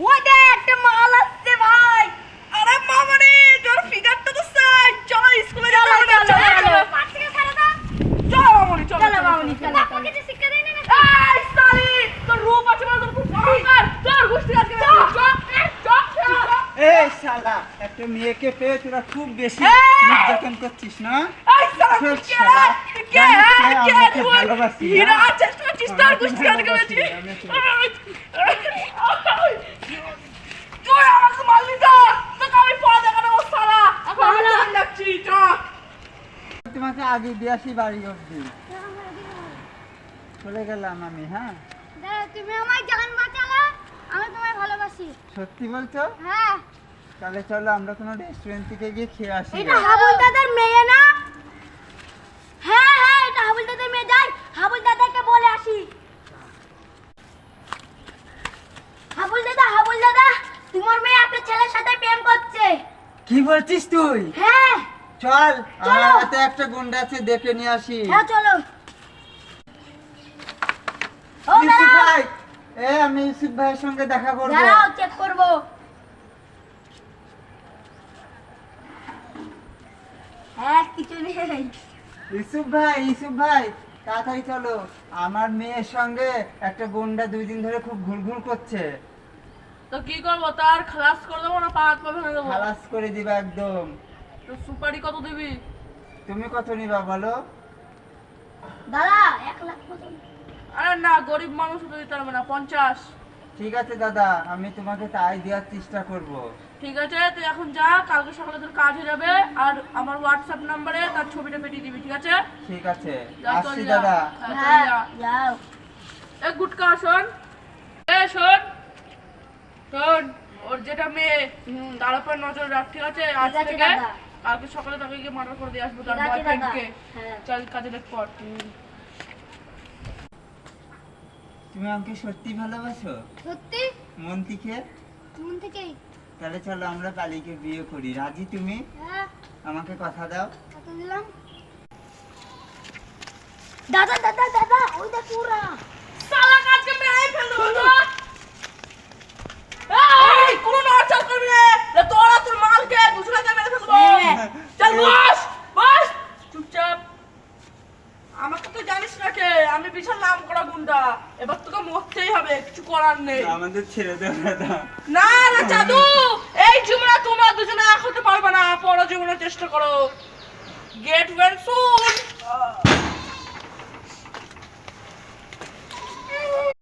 ওই দেখ একটা মাল আসছে ভাই। আরে মামারে তোর ফিগারটা তো সাইড। চলো স্কুলে যাবো না। চলো পাঠ থেকে ছাড়া দাও। চলো মামনি চলো। চলো মামনি চলো। আপনাকে যে শিক্ষা দেয় না না। এই সালি তোর রূপ আছে মানে তোর খুব অহংকার। তোর গোষ্ঠী আজকে চল। এই শালা একটা মেয়েকে পেয়ে তোরা খুব বেশি নির্যাতন করছিস না? এই শালা কে ভালোবাসি হীরা চেষ্টা করছিস তোর গোষ্ঠী আজকে বেশি। তুই আমাকে মারলি তো তোকে আমি পা দেখানো সারা এখন আমি জান যাচ্ছি চ। তোমাকে আগে দিয়ে আসি বাড়ি অবধি চলে গেলাম আমি। হ্যাঁ তুমি আমার জান বাঁচালে, আমি তোমায় ভালোবাসি। সত্যি বলছো? হ্যাঁ। তাহলে চলো আমরা কোনো রেস্টুরেন্ট থেকে গিয়ে খেয়ে আসি। এটা হাবুল দাদার মেয়ে না? হ্যাঁ হ্যাঁ এটা হাবুল দাদার মেয়ে। যাই হাবুল দাদাকে বলে আসি। হাবুল দাদা তোমার মেয়ে একটা ছেলের সাথে প্রেম করছে। কি বলছিস তুই? হ্যাঁ চল চলো। আমার হাতে একটা গুন্ডা আছে দেখে নিয়ে আসি। হ্যাঁ চলো। ও ইউসুফ দাঁড়াও ভাই, আমি ইউসুফ ভাইয়ের সঙ্গে দেখা করবো। দাঁড়াও চেক করবো। হ্যাঁ কিছু নেই। ইউসুফ ভাই তাড়াতাড়ি চলো, আমার মেয়ের সঙ্গে একটা গুন্ডা 2 দিন ধরে খুব ঘুরঘুর করছে। তো কি করব তার খালাস করে দেবো না পা হাত পা ভেঙে দেবো? খালাস করে দিবা একদম। তো সুপারি কত দিবি? তুমি কত নিবা বলো? দাদা 1 লাখ মতো। আরে না গরিব মানুষ তো দিতে পারবে না 50। ঠিক আছে দাদা, আমি তোমাকে তাই দেওয়ার চেষ্টা করব। ঠিক আছে তুই এখন যা, কালকে সকালে তোর কাজ হয়ে যাবে। আর আমার হোয়াটসঅ্যাপ নাম্বারে তার ছবিটা পেটিয়ে দিবি ঠিক আছে? ঠিক আছে যা, চল আসছি যা। দাদা। হ্যাঁ, চল হ্যাঁ যা। যাও। এ গুটকা শোন, শোন ওর যেটা মেয়ে তার উপর নজর রাখ ঠিক আছে? আজ ঠিক আছে থেকে দাদা। কালকে সকালে তাকে গিয়ে মার্ডার করে দিয়ে আসবো তার ঠিক আছে দাদা। বয়ফ্রেন্ডকে। হ্যাঁ চল কাজে দেখ পর। তুমি আমাকে সত্যি ভালোবাসো সত্যি মন থেকে? মন থেকেই। তাহলে চলো আমরা কালীকে বিয়ে করি, রাজি তুমি? হ্যাঁ আমাকে কথা দাও। কত দিলাম? দাদা দাদা দাদা ওই দেখ পুরা। সালা কাজকে মেরে ফেলবো তো। এই কোন নড়চড় করবি না, তোরা তোর মালকে দুসরাকে মেরে ফেলবো। চল বস চুপচাপ। আমাকে তো জানিস না কে, আমি বিশাল নাম করা গুন্ডা। এবার তোকে মরতেই হবে, কিছু করার নেই। আমাদের ছেড়ে দাও দাদা। না না জাদু, এই জীবনে তোমরা দুজনে এক হতে পারবে না। পর জীবনের চেষ্টা করো। Get well soon.